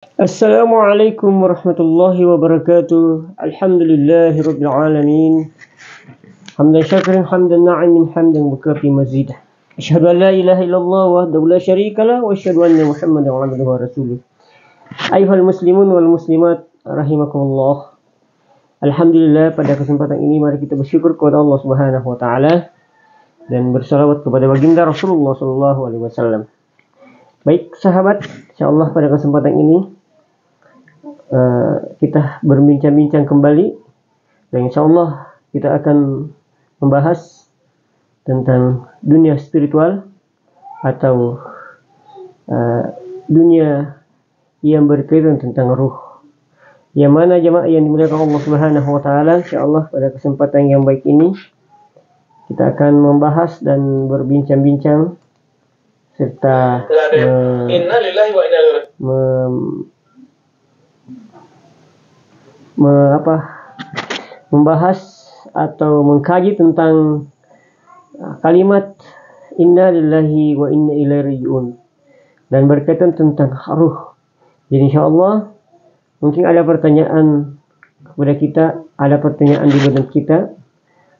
Assalamualaikum warahmatullahi wabarakatuh. Alhamdulillahirabbil alamin. Hamdan syakirin hamdan na'imin hamdan mukafi mazidah. Asyhadu an la ilaha illallah wahdahu la syarikalah wa asyhadu anna Muhammadan abduhu wa rasuluh. Ayyuhal muslimun wal muslimat rahimakumullah. Alhamdulillah, pada kesempatan ini mari kita bersyukur kepada Allah Subhanahu wa taala dan bersalawat kepada baginda Rasulullah sallallahu alaihi wasallam. Baik sahabat, insyaallah pada kesempatan ini kita berbincang-bincang kembali dan insyaallah kita akan membahas tentang dunia spiritual atau dunia yang berkaitan tentang ruh. Yang mana jemaah yang dimuliakan Allah Subhanahu wa taala, insyaallah pada kesempatan yang baik ini kita akan membahas dan berbincang-bincang serta membahas atau mengkaji tentang kalimat inna lillahi wa inna ilaihi raji'un dan berkaitan tentang ruh. Jadi insyaallah mungkin ada pertanyaan kepada kita, ada pertanyaan di badan kita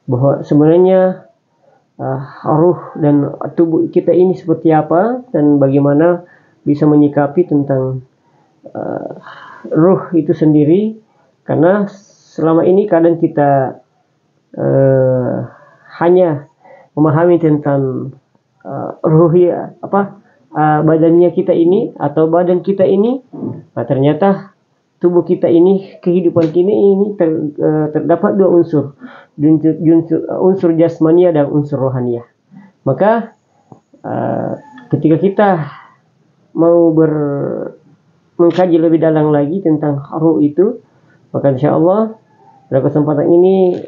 bahwa sebenarnya ruh dan tubuh kita ini seperti apa dan bagaimana bisa menyikapi tentang ruh itu sendiri, karena selama ini kadang kita hanya memahami tentang ruhiyah badannya kita ini atau badan kita ini, nah ternyata tubuh kita ini, kehidupan kita ini terdapat dua unsur, unsur jasmania dan unsur rohaniah. Maka ketika kita mau mengkaji lebih dalam lagi tentang ruh itu, maka insyaallah pada kesempatan ini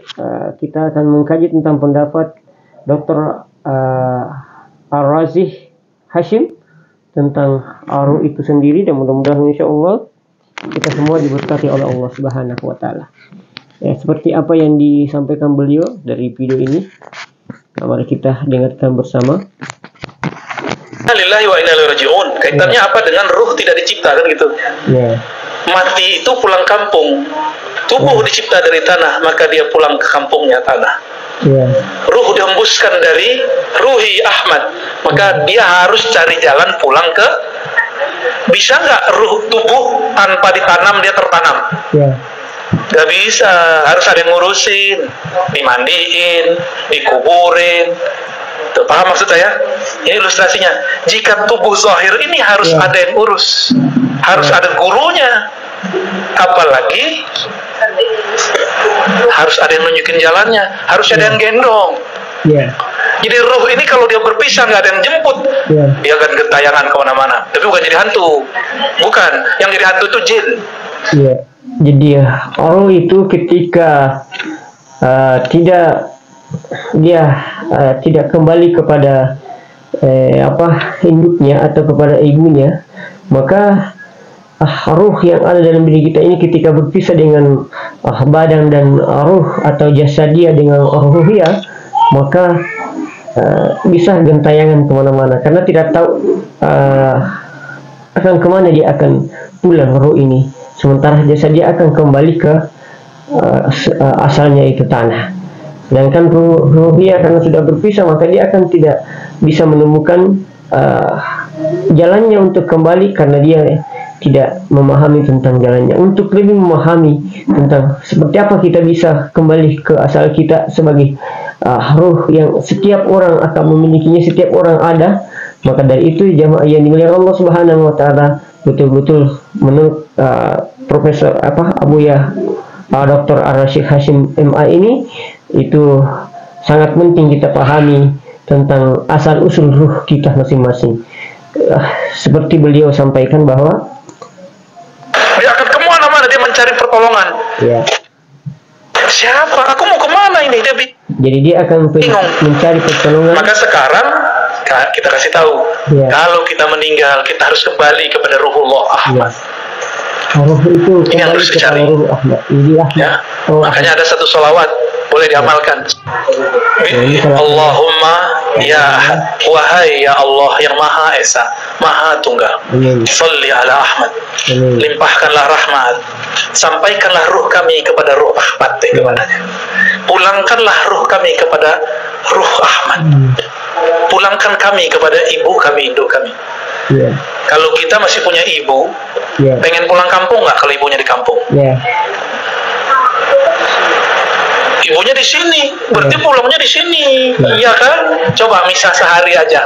kita akan mengkaji tentang pendapat Dr. Ar-Razih Hashim tentang ruh itu sendiri, dan mudah-mudahan insyaallah kita semua diberkati oleh Allah Subhanahu wa taala. Ya, seperti apa yang disampaikan beliau dari video ini, mari kita dengarkan bersama. Lillahi wa inna ilaihi raji'un. Kaitannya apa dengan ruh tidak dicipta, kan gitu. Ya. Mati itu pulang kampung. Tubuh dicipta dari tanah, maka dia pulang ke kampungnya tanah. Ya. Ruh dihembuskan dari ruhi Ahmad, maka dia harus cari jalan pulang ke. Bisa nggak ruh tubuh tanpa ditanam dia tertanam? Ya. Gak bisa, harus ada yang ngurusin, dimandiin, dikuburin. Tuh, paham maksud saya? Ini ilustrasinya. Jika tubuh zahir ini harus ada yang urus, harus ada gurunya, apalagi harus ada yang nunjukin jalannya, harus ada yang gendong. Jadi ruh ini kalau dia berpisah nggak ada yang jemput, dia akan gentayangan kemana-mana. Tapi bukan jadi hantu, bukan. Yang jadi hantu itu jin. Jadi ruh itu ketika tidak kembali kepada induknya atau kepada ibunya, maka ruh yang ada dalam diri kita ini ketika berpisah dengan badan dan ruh atau jasadia dengan ruhiyah, maka bisa gentayangan kemana-mana karena tidak tahu akan kemana dia akan pulang ruh ini, sementara jasadia akan kembali ke asalnya itu tanah. Sedangkan ruhiyah karena sudah berpisah, maka dia akan tidak bisa menemukan jalannya untuk kembali karena dia tidak memahami tentang jalannya. Untuk lebih memahami tentang seperti apa kita bisa kembali ke asal kita sebagai ruh yang setiap orang akan memilikinya, setiap orang ada, maka dari itu jamaah yang dimuliakan Allah Subhanahu wa taala, betul-betul menurut Profesor Dr. Ar-Razih Hashim MA ini, itu sangat penting kita pahami tentang asal usul ruh kita masing-masing. Seperti beliau sampaikan bahwa dia akan kemana-mana, dia mencari pertolongan. Siapa? Aku mau kemana ini? Jadi dia akan mencari pertolongan. Maka sekarang kita kasih tahu, kalau kita meninggal kita harus kembali kepada Ruhullah Ahmad. Ruh itu ini yang harus dicari. Makanya ada satu sholawat boleh diamalkan. Allahumma Ya Ahad, wahai ya Allah yang Maha Esa, Maha Tunggal, Salli ala Ahmad, limpahkanlah rahmat, sampaikanlah ruh kami kepada ruh Ahmad kepadanya. Pulangkanlah ruh kami kepada ruh Ahmad. Pulangkan kami kepada ibu kami, induk kami. Kalau kita masih punya ibu, pengen pulang kampung nggak kalau ibunya di kampung? Ibunya di sini, berarti pulangnya di sini, iya kan? Coba misah sehari aja,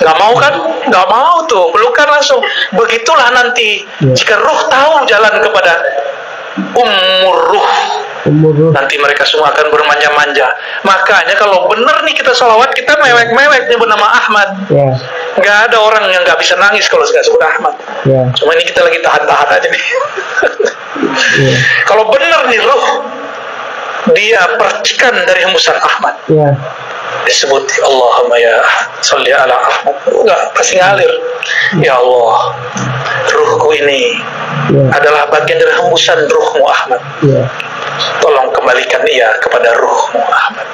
nggak mau kan? Nggak mau tuh, pelukan langsung. Begitulah nanti, jika ruh tahu jalan kepada umur ruh, nanti mereka semua akan bermanja-manja. Makanya kalau bener nih kita sholawat, kita mewek-mewek nyebut nama Ahmad. Nggak ada orang yang nggak bisa nangis kalau nggak sebut Ahmad. Cuma ini kita lagi tahan-tahan aja nih. Kalau bener nih ruh, dia percikan dari hembusan Ahmad, disebut Allahumma ya Salli ala Ahmad, enggak, pasti ngalir. Ya Allah, ruhku ini adalah bagian dari hembusan ruhmu Ahmad, tolong kembalikan ia kepada ruhmu Ahmad.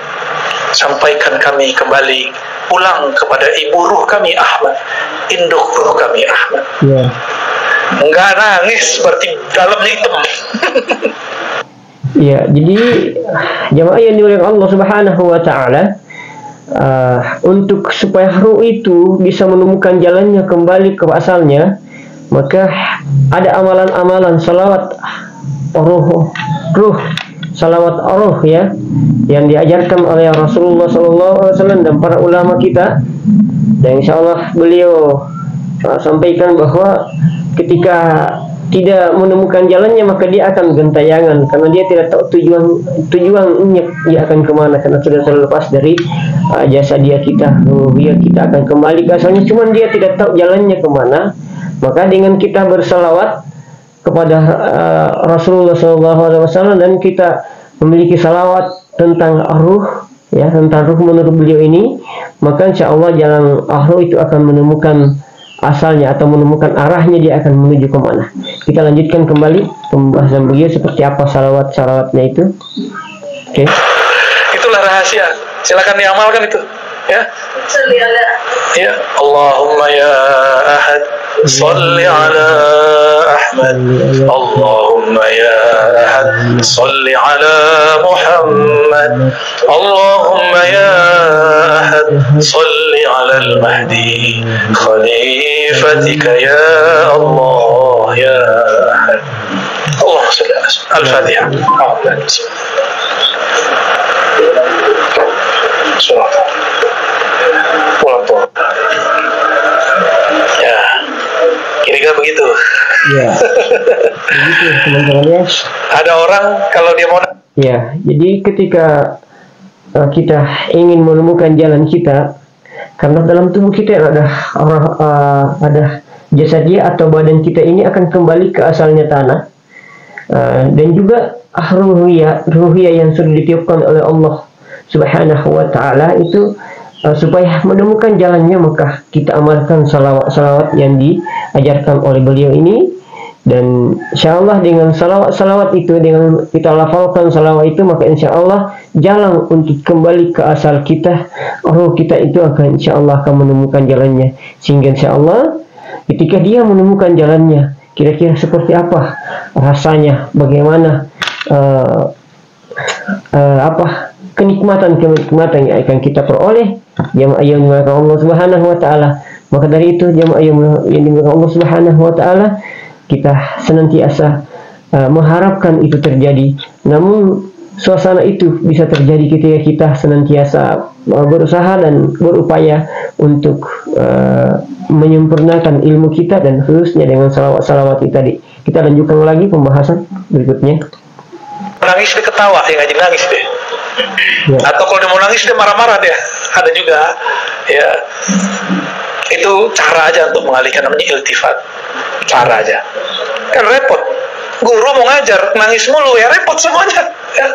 Sampaikan kami kembali pulang kepada ibu ruh kami Ahmad, induk ruh kami Ahmad. Enggak nangis, berarti dalamnya hitam. Ya, jadi jamaah yang dimuliakan Allah Subhanahu wa taala, untuk supaya ruh itu bisa menemukan jalannya kembali ke asalnya, maka ada amalan-amalan salawat ruh, salawat ruh ya, yang diajarkan oleh Rasulullah SAW dan para ulama kita. Dan insyaallah beliau sampaikan bahwa ketika tidak menemukan jalannya, maka dia akan gentayangan karena dia tidak tahu tujuannya dia akan kemana, karena sudah terlepas dari jasa dia kita, ruhiyah kita akan kembali ke asalnya, cuman dia tidak tahu jalannya kemana. Maka dengan kita bersalawat kepada Rasulullah SAW dan kita memiliki salawat tentang ruh ya, tentang ruh menurut beliau ini, maka insya Allah jalan ruh itu akan menemukan asalnya atau menemukan arahnya, dia akan menuju kemana. Kita lanjutkan kembali pembahasan beliau seperti apa salawatnya itu. Oke. Itulah rahasia. Silakan diamalkan itu. Ya. Ya. Allahumma ya Ahad, salli ala Ahmad. Allahumma ya Ahad, salli ala Muhammad. Allahumma ya Ahad, salli ala al-Mahdi khalifatika ya Allah ya Ahad. Allahumma salli ala Al-Fatihah. Pulang. Ya, kira-kira begitu. Ya, begitu teman-teman ya. Ada orang kalau dia mau. Ya, jadi ketika kita ingin menemukan jalan kita, karena dalam tubuh kita ada jasad dia atau badan kita ini akan kembali ke asalnya tanah, dan juga ruhiyah yang sudah ditiupkan oleh Allah Subhanahu wa taala itu, supaya menemukan jalannya maka kita amalkan salawat yang diajarkan oleh beliau ini. Dan insyaallah dengan salawat itu, dengan kita lafalkan salawat itu, maka insyaallah jalan untuk kembali ke asal kita, ruh kita itu akan insyaallah akan menemukan jalannya. Sehingga insyaallah ketika dia menemukan jalannya, kira-kira seperti apa rasanya, bagaimana kenikmatan yang akan kita peroleh, jamaah yang dimuliakan Allah Subhanahu wa taala. Maka dari itu jamaah yang dimuliakan Allah Subhanahu wa taala, kita senantiasa mengharapkan itu terjadi. Namun suasana itu bisa terjadi ketika kita senantiasa berusaha dan berupaya untuk menyempurnakan ilmu kita, dan khususnya dengan salawat itu tadi. Kita lanjutkan lagi pembahasan berikutnya. Nangis dia ketawa, dia ngajin nangis deh. Ya. Atau kalau dia mau nangis dia marah-marah dia. Ada juga ya. Itu cara aja untuk mengalihkan, namanya iltifat. Cara aja. Kan repot. Guru mau ngajar nangis mulu ya, repot semuanya. Ya.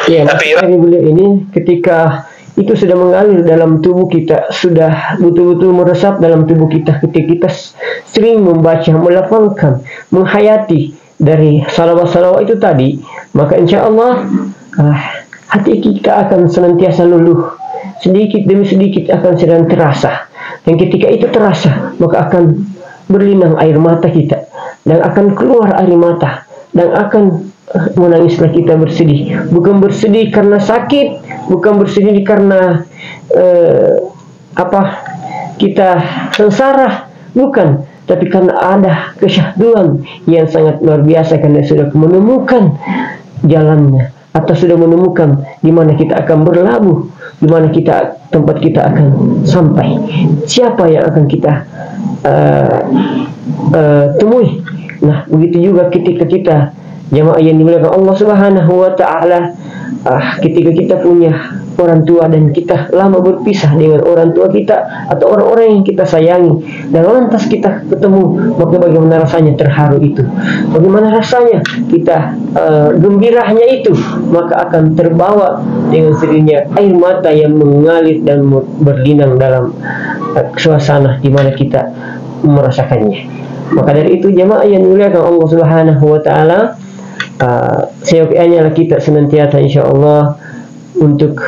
Ya, tapi ini ketika itu sudah mengalir dalam tubuh kita, sudah betul-betul meresap dalam tubuh kita, ketika kita sering membaca, melafalkan, menghayati dari salawat-salawat itu tadi, maka insya Allah hati kita akan senantiasa luluh, sedikit demi sedikit akan sedang terasa. Dan ketika itu terasa, maka akan berlinang air mata kita, dan akan keluar air mata, dan akan menangislah kita bersedih. Bukan bersedih karena sakit, bukan bersedih karena kita sengsara, bukan, tapi karena ada kesyahduan yang sangat luar biasa, karena sudah menemukan jalannya, atau sudah menemukan di mana kita akan berlabuh, di mana tempat kita akan sampai, siapa yang akan kita temui. Nah, begitu juga ketika kita jamaah yang dimuliakan Allah Subhanahu wa taala, ketika kita punya orang tua dan kita lama berpisah dengan orang tua kita atau orang-orang yang kita sayangi, dan lantas kita ketemu, maka bagaimana rasanya terharu itu, bagaimana rasanya kita gembiranya itu, maka akan terbawa dengan sendirinya air mata yang mengalir dan berlinang dalam suasana di mana kita merasakannya. Maka dari itu jamaah yang dimuliakan Allah Subhanahu wa taala, seyogyanya kita senantiasa insyaallah untuk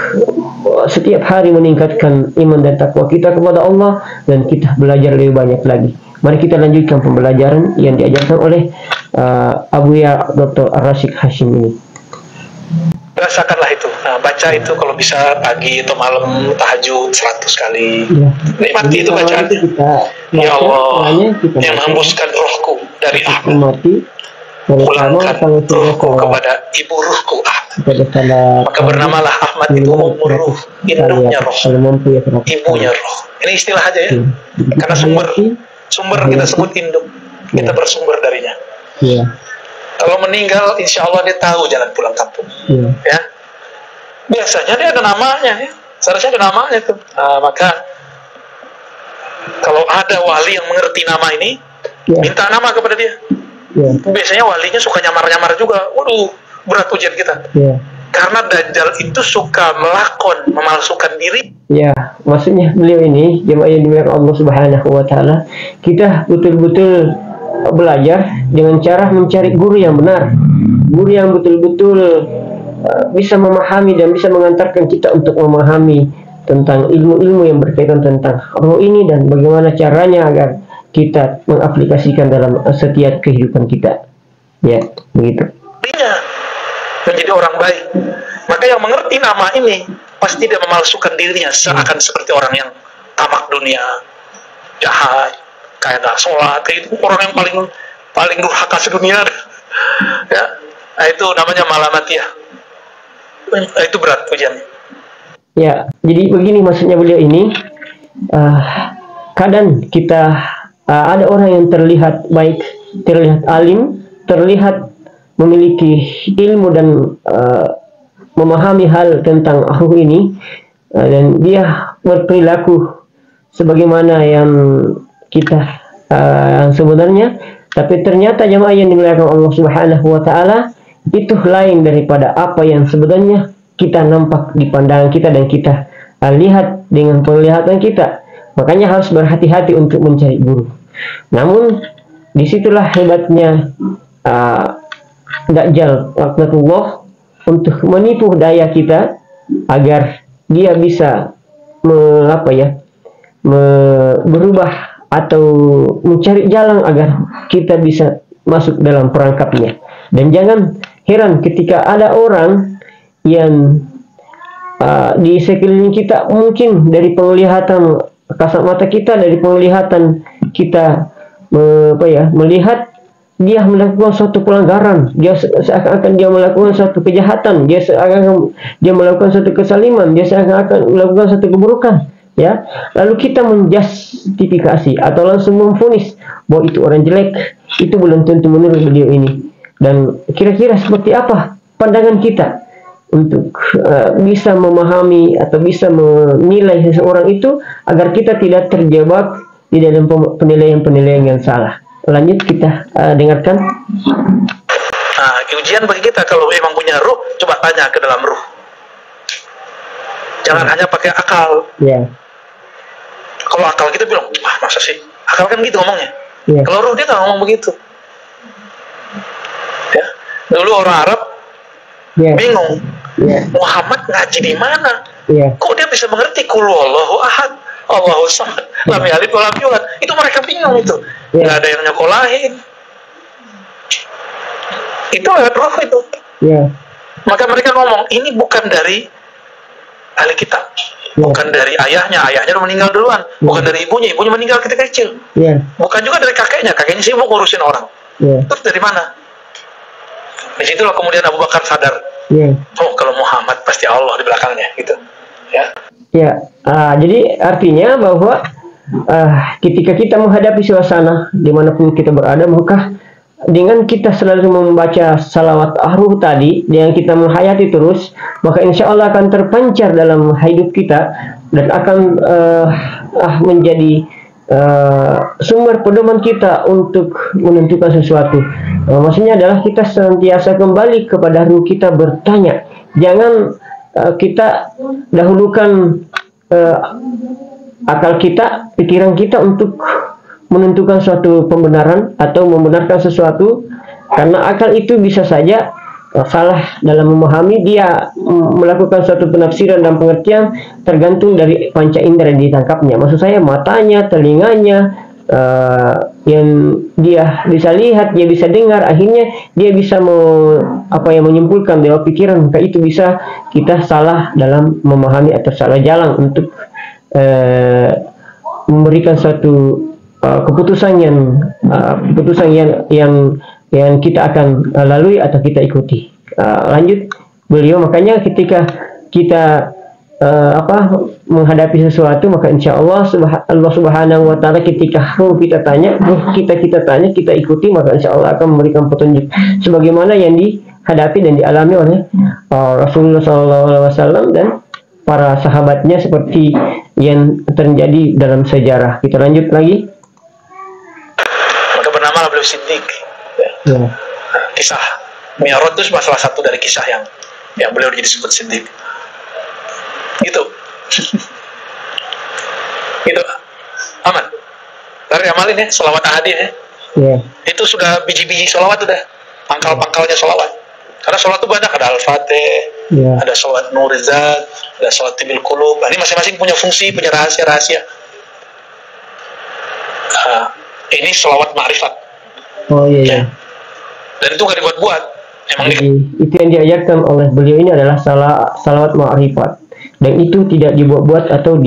setiap hari meningkatkan iman dan takwa kita kepada Allah, dan kita belajar lebih banyak lagi. Mari kita lanjutkan pembelajaran yang diajarkan oleh Abuya Dr. Ar-Rasyid Hashim ini. Rasakanlah itu, baca itu kalau bisa pagi atau malam, tahajud 100 kali. Ya. Nikmati itu bacaan. Ya Allah, yang menghembuskan rohku dari Ahmad, pulangkan ruhku kepada ibu ruhku Ahmad. Maka bernamalah Ahmad itu umur ruh, induknya roh, ibunya roh. Ini istilah aja ya, karena sumber kita sebut induk, kita bersumber darinya. Kalau meninggal, insya Allah dia tahu jalan pulang kampung. Ya, biasanya dia ada namanya ya, seharusnya ada namanya tuh. Maka kalau ada wali yang mengerti nama ini, minta nama kepada dia. Biasanya walinya suka nyamar-nyamar juga. Waduh, berat ujian kita. Karena Dajjal itu suka memalsukan diri. Ya, maksudnya beliau ini, jemaah yang dimuliakan Allah Subhanahu wa taala, kita betul-betul belajar dengan cara mencari guru yang benar, guru yang betul-betul bisa memahami dan bisa mengantarkan kita untuk memahami tentang ilmu-ilmu yang berkaitan tentang roh ini, dan bagaimana caranya agar kita mengaplikasikan dalam setiap kehidupan kita. Ya, begitu. Menjadi orang baik. Maka yang mengerti nama ini pasti dia memalsukan dirinya seakan seperti orang yang tamak dunia, jahat, kayak nggak sholat, kayak itu orang yang paling durhaka sedunia. Ya, nah, itu namanya malamatiyah. Itu berat ujiannya. Ya, jadi begini maksudnya beliau ini. Kadang kita ada orang yang terlihat baik, terlihat alim, terlihat memiliki ilmu dan memahami hal tentang ruh ini, dan dia berperilaku sebagaimana yang kita sebenarnya, tapi ternyata jemaah yang dimuliakan Allah Subhanahu wa taala itu lain daripada apa yang sebenarnya kita nampak di pandangan kita dan kita lihat dengan penglihatan kita. Makanya harus berhati-hati untuk mencari guru. Namun disitulah hebatnya Dajjal laknatullah untuk menipu daya kita agar dia bisa berubah atau mencari jalan agar kita bisa masuk dalam perangkapnya. Dan jangan heran ketika ada orang yang di sekeliling kita, mungkin dari penglihatan kasat mata kita, dari penglihatan kita melihat dia melakukan suatu pelanggaran, dia seakan-akan dia melakukan suatu kejahatan, dia seakan-akan dia melakukan suatu kesaliman, dia seakan-akan melakukan suatu keburukan. Ya, lalu kita menjustifikasi atau langsung memvonis bahwa itu orang jelek, itu belum tentu menurut beliau ini. Dan kira-kira seperti apa pandangan kita untuk bisa memahami atau bisa menilai seseorang itu agar kita tidak terjebak di dalam penilaian-penilaian yang salah. Lanjut kita dengarkan. Nah, ujian bagi kita kalau memang punya ruh, coba tanya ke dalam ruh. Jangan hanya pakai akal. Kalau akal kita bilang, masa sih? Akal kan gitu ngomongnya. Kalau ruh dia nggak ngomong begitu. Ya, dulu orang Arab bingung. Muhammad ngaji di mana? Iya. Kok dia bisa mengerti qul huwallahu ahad, Allahu samad, lam yalid wa lam yulad? Itu mereka bingung itu. Nggak ada yang nyekolahin. Itu lewat roh itu. Iya. Maka mereka ngomong, ini bukan dari ahli kitab. Bukan dari ayahnya udah meninggal duluan. Bukan dari ibunya meninggal ketika kecil. Bukan juga dari kakeknya sibuk ngurusin orang. Terus dari mana? Disitulah kemudian Abu Bakar sadar. Oh, kalau Muhammad pasti Allah di belakangnya, gitu. Jadi artinya bahwa ketika kita menghadapi suasana dimanapun kita berada, maka dengan kita selalu membaca salawat ruh tadi, dengan kita menghayati terus, maka insya Allah akan terpancar dalam hidup kita dan akan menjadi sumber pedoman kita untuk menentukan sesuatu. Maksudnya adalah kita senantiasa kembali kepada ruh kita bertanya. Jangan kita dahulukan akal kita, pikiran kita untuk menentukan suatu pembenaran atau membenarkan sesuatu, karena akal itu bisa saja salah dalam memahami. Dia melakukan suatu penafsiran dan pengertian tergantung dari panca indera yang ditangkapnya. Maksud saya matanya, telinganya, yang dia bisa lihat, dia bisa dengar, akhirnya dia bisa menyimpulkan bahwa pikiran, maka itu bisa kita salah dalam memahami atau salah jalan untuk memberikan suatu keputusan yang kita akan lalui atau kita ikuti. Lanjut beliau, makanya ketika kita menghadapi sesuatu, maka insya Allah Allah Subhanahu Wa Taala ketika kita tanya, kita ikuti, maka insya Allah akan memberikan petunjuk sebagaimana yang dihadapi dan dialami oleh Rasulullah SAW dan para sahabatnya seperti yang terjadi dalam sejarah. Kita lanjut lagi. Bernama beliau Siddiq. Kisah Mi'raj itu salah satu dari kisah yang beliau disebut Siddiq. Gitu. Gitu. Aman. Tarik amalin ya, sholawat ahadi ya. Itu sudah biji-biji sholawat udah. Pangkal-pangkalnya sholawat. Karena sholawat itu banyak, ada Al-Fatih, ada sholawat Nurizat, ada sholawat Tibil Qulub. Ini masing-masing punya fungsi, punya rahasia-rahasia. Ini sholawat ma'rifat. Dan itu nggak dibuat-buat. Itu yang diajarkan oleh beliau ini adalah salawat ma'rifat. Dan itu tidak dibuat-buat atau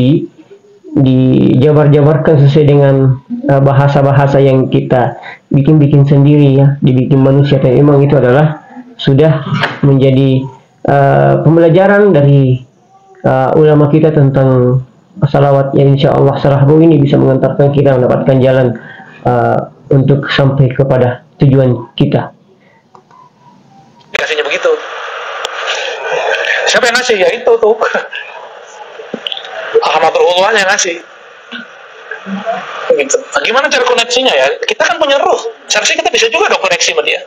dijabar-jabarkan sesuai dengan bahasa-bahasa yang kita bikin-bikin sendiri ya, dibikin manusia. Tapi memang itu adalah sudah menjadi pembelajaran dari ulama kita tentang salawat yang insya Allah salah ruh ini bisa mengantarkan kita mendapatkan jalan untuk sampai kepada tujuan kita. Dikasihnya begitu. Siapa yang ngasih? Ya itu tuh. Alhamdulillah yang ngasih. Gitu. Nah, gimana cara koneksinya ya? Kita kan punya ruh. Seharusnya kita bisa juga dong koneksi sama dia.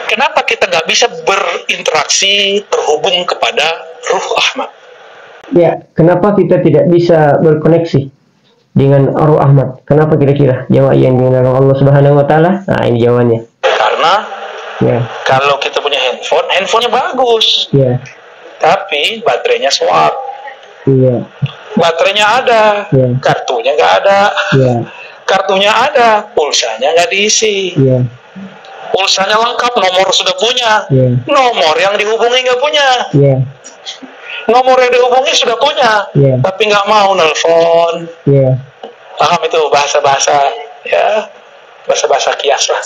Kenapa kita nggak bisa berinteraksi, terhubung kepada ruh Ahmad? Kenapa kita tidak bisa berkoneksi dengan ruh Ahmad? Kenapa kira-kira jamaah yang diundang Allah Subhanahu Wa Taala? Nah, ini jawabannya. Karena kalau kita punya handphonenya bagus, tapi baterainya swap. Baterainya ada, kartunya nggak ada. Kartunya ada, pulsanya nggak diisi. Pulsanya lengkap, nomor sudah punya, nomor yang dihubungi nggak punya. Nomor yang dihubungi sudah punya, tapi nggak mau nelfon. Paham itu bahasa-bahasa ya, bahasa-bahasa kias lah.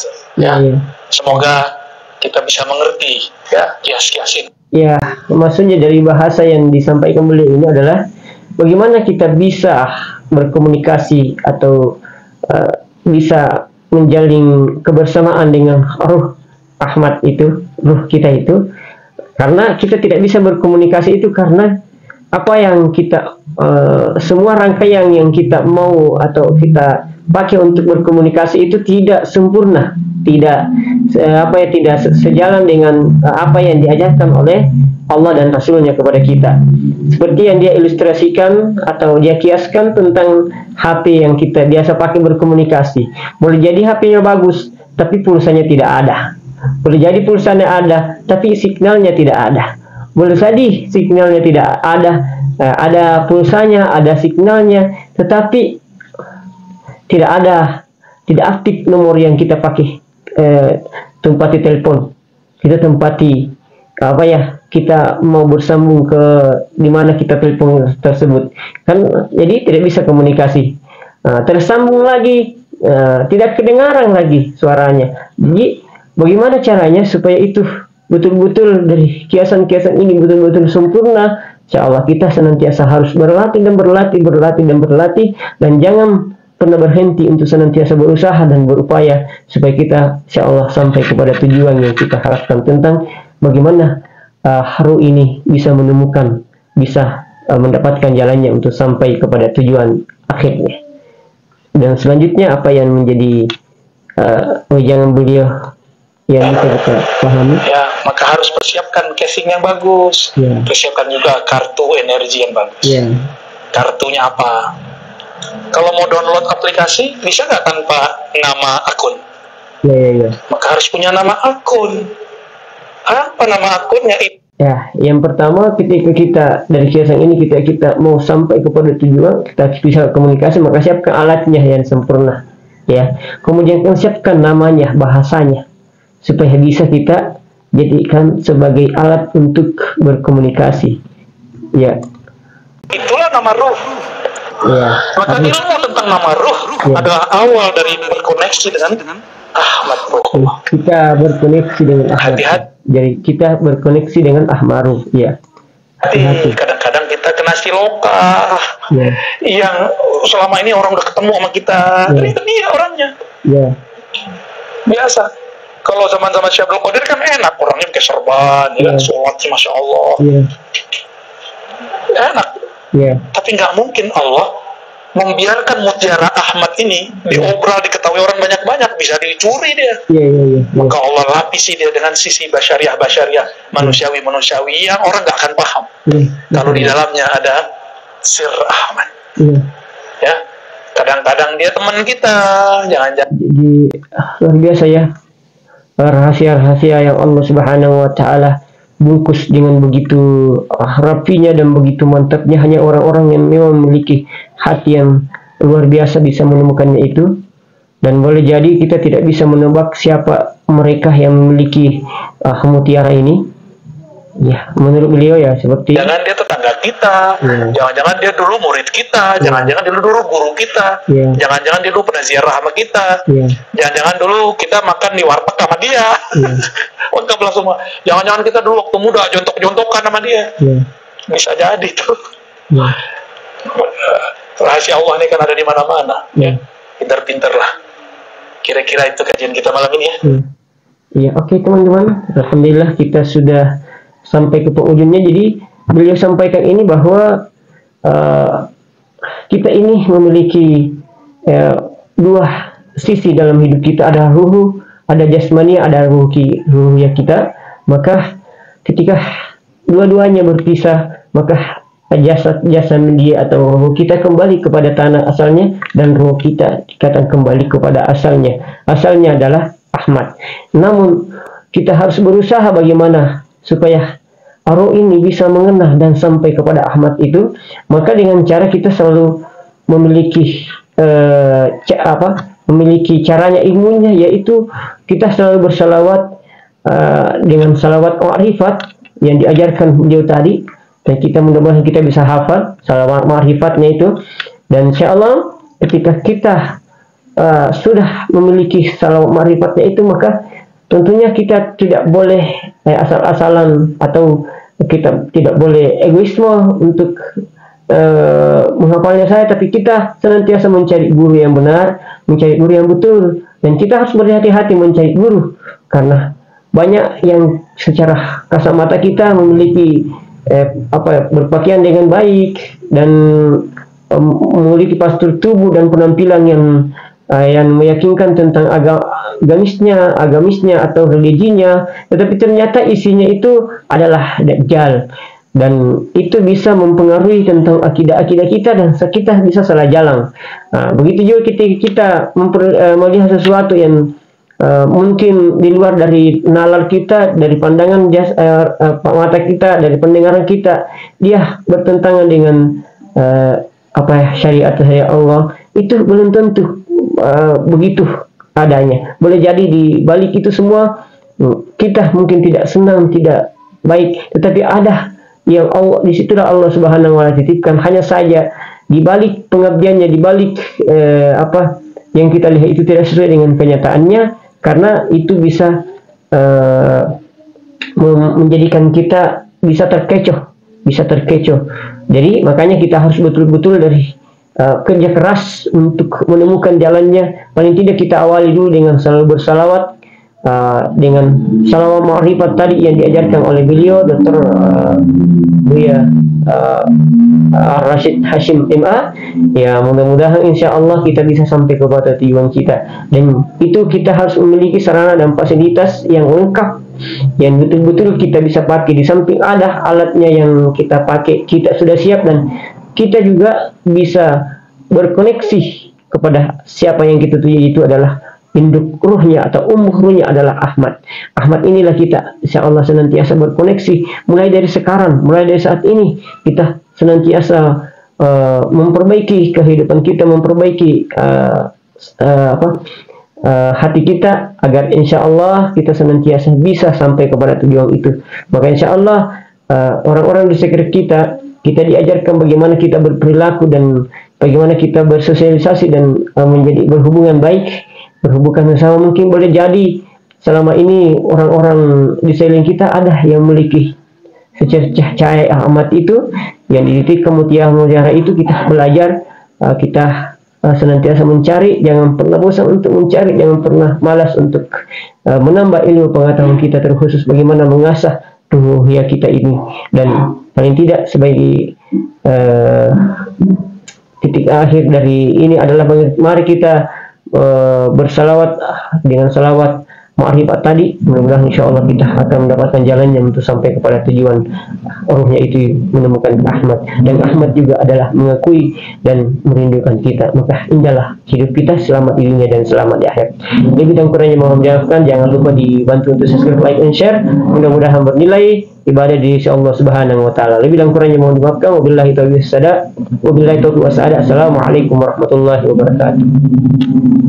Semoga kita bisa mengerti ya kias-kiasin. Maksudnya dari bahasa yang disampaikan beliau ini adalah bagaimana kita bisa berkomunikasi atau bisa menjalin kebersamaan dengan ruh Ahmad itu, ruh kita itu. Karena kita tidak bisa berkomunikasi itu karena apa yang kita semua rangkaian yang kita mau atau kita pakai untuk berkomunikasi itu tidak sempurna, tidak sejalan dengan apa yang diajarkan oleh Allah dan Rasulnya kepada kita. Seperti yang dia ilustrasikan atau dia kiaskan tentang HP yang kita biasa pakai berkomunikasi. Boleh jadi HP-nya bagus, tapi pulsanya tidak ada. Boleh jadi pulsanya ada, tapi signalnya tidak ada. Boleh jadi signalnya tidak ada, ada pulsanya, ada signalnya, tetapi tidak aktif nomor yang kita pakai tempati telepon. Kita tempati kita mau bersambung ke di mana kita telepon tersebut, kan jadi tidak bisa komunikasi. Tersambung lagi, tidak kedengaran lagi suaranya. Jadi bagaimana caranya supaya itu betul-betul dari kiasan-kiasan ini betul-betul sempurna? Insya Allah kita senantiasa harus berlatih dan jangan pernah berhenti untuk senantiasa berusaha dan berupaya supaya kita insya Allah sampai kepada tujuan yang kita harapkan, tentang bagaimana haru ini bisa menemukan, bisa mendapatkan jalannya untuk sampai kepada tujuan akhirnya. Dan selanjutnya apa yang menjadi wejangan beliau yang kita pahami? Ya, maka harus persiapkan casing yang bagus, persiapkan juga kartu energi yang bagus. Kartunya apa? Kalau mau download aplikasi bisa nggak tanpa nama akun? Maka harus punya nama akun. Apa nama akunnya itu? Ya, yang pertama ketika kita dari kiasan ini kita mau sampai kepada tujuan, kita bisa komunikasi, maka siapkan alatnya yang sempurna. Ya, kemudian siapkan namanya, bahasanya, supaya bisa kita jadikan sebagai alat untuk berkomunikasi. Ya. Itulah nama ruh. Ya. Maka ilmu tentang nama ruh adalah awal dari berkoneksi dengan Ahmad Ruhullah. Kita berkoneksi dengan Ahmad. Jadi kita berkoneksi dengan Ahmad Ruh. Ya. Kadang-kadang kita kena siloka yang selama ini orang udah ketemu sama kita, ternyata dia orangnya. Biasa. Kalau zaman-zaman Syekh Abdul Qadir kan enak, orangnya pakai serban, sholat masya Allah, enak. Tapi nggak mungkin Allah membiarkan mutiara Ahmad ini diobral, diketahui orang banyak-banyak, bisa dicuri dia. Maka Allah lapisi dia dengan sisi basyariah manusiawi yang orang nggak akan paham kalau di dalamnya ada sir Ahmad. Ya, kadang-kadang dia teman kita, jangan-jangan. Jadi luar biasa ya, rahasia-rahasia yang Allah Subhanahu Wa Taala bungkus dengan begitu rapinya dan begitu mantapnya. Hanya orang-orang yang memang memiliki hati yang luar biasa bisa menemukannya itu. Dan boleh jadi kita tidak bisa menebak siapa mereka yang memiliki mutiara ini. Ya, menurut beliau ya seperti jangan dia tetangga kita, jangan-jangan dia dulu murid kita, jangan-jangan dia dulu guru kita, jangan-jangan dia dulu pernah ziarah sama kita, jangan-jangan dulu kita makan di warteg sama dia, lengkap lah semua. Jangan-jangan kita dulu waktu muda jontok-jontokan sama dia, bisa jadi tuh. Rahasia Allah ini kan ada di mana-mana. Pintar-pintar lah. Kira-kira itu kajian kita malam ini ya. Iya, oke teman-teman. Alhamdulillah kita sudah sampai ke penghujungnya. Jadi beliau sampaikan ini bahwa kita ini memiliki dua sisi dalam hidup kita, ada ruh, ada jasmani, ada ruhiyah kita. Maka ketika dua-duanya berpisah, maka jasad dia atau ruh kita kembali kepada tanah asalnya, dan ruh kita dikatakan kembali kepada asalnya. Asalnya adalah Ahmad. Namun kita harus berusaha bagaimana supaya roh ini bisa mengenal dan sampai kepada Ahmad itu. Maka dengan cara kita selalu memiliki memiliki caranya, ilmunya, yaitu kita selalu bersalawat dengan salawat ma'rifat yang diajarkan beliau tadi, dan kita mudah-mudahan kita bisa hafal salawat ma'rifatnya itu. Dan insyaallah ketika kita sudah memiliki salawat ma'rifatnya itu, maka tentunya kita tidak boleh asal-asalan, atau kita tidak boleh egoisme untuk menghafalnya saya, tapi kita senantiasa mencari guru yang benar, mencari guru yang betul. Dan kita harus berhati-hati mencari guru, karena banyak yang secara kasat mata kita memiliki berpakaian dengan baik dan memiliki postur tubuh dan penampilan yang meyakinkan tentang agamisnya atau religinya, tetapi ternyata isinya itu adalah dajjal, dan itu bisa mempengaruhi tentang akidah kita, dan kita bisa salah jalan. Begitu juga kita melihat sesuatu yang mungkin di luar dari nalar kita, dari pandangan mata kita, dari pendengaran kita, dia bertentangan dengan syariat Allah, itu belum tentu begitu adanya. Boleh jadi di balik itu semua kita mungkin tidak senang, tidak baik, tetapi ada yang disitulah Allah Subhanahu wa Ta'ala titipkan. Hanya saja di balik pengabdiannya, di balik yang kita lihat itu tidak sesuai dengan kenyataannya, karena itu bisa menjadikan kita bisa terkecoh. Jadi makanya kita harus betul-betul dari kerja keras untuk menemukan jalannya. Paling tidak kita awali dulu dengan selalu bersalawat, dengan salawat ma'rifat tadi yang diajarkan oleh beliau Dr. Buya Rashid Hashim MA. Ya, mudah-mudahan insya Allah kita bisa sampai kepada tujuan kita, dan itu kita harus memiliki sarana dan fasilitas yang lengkap yang betul-betul kita bisa pakai. Di samping ada alatnya yang kita pakai, kita sudah siap, dan kita juga bisa berkoneksi kepada siapa yang kita tuju. Itu adalah induk ruhnya atau ruhnya adalah Ahmad. Ahmad inilah kita insya Allah senantiasa berkoneksi. Mulai dari sekarang, mulai dari saat ini, kita senantiasa memperbaiki kehidupan kita, memperbaiki hati kita, agar insya Allah kita senantiasa bisa sampai kepada tujuan itu. Maka insya Allah orang-orang di sekitar kita diajarkan bagaimana kita berperilaku dan bagaimana kita bersosialisasi dan menjadi berhubungan baik, berhubungan bersama. Mungkin boleh jadi selama ini orang-orang di sekeliling kita ada yang memiliki secercah cahaya Ahmad itu, yang dididik ke mutiara itu. Kita belajar, kita senantiasa mencari, jangan pernah bosan untuk mencari, jangan pernah malas untuk menambah ilmu pengetahuan kita, terkhusus bagaimana mengasah ruhiyah kita ini. Dan paling tidak sebagai titik akhir dari ini adalah mari kita bersalawat dengan salawat ma'rifat tadi. Mudah-mudahan insya Allah kita akan mendapatkan jalannya untuk sampai kepada tujuan ruhnya itu, menemukan Ahmad. Dan Ahmad juga adalah mengakui dan merindukan kita. Maka indahlah hidup kita selamat di dunia dan selamat di akhirat. Lebih dan kurangnya mohon dimaafkan. Jangan lupa dibantu untuk subscribe, like, and share. Mudah-mudahan bernilai ibadah di sisi Allah Subhanahu wa Ta'ala. Lebih dan kurangnya mohon dimaafkan. Wabillahi taufiq wassalam. Assalamualaikum warahmatullahi wabarakatuh.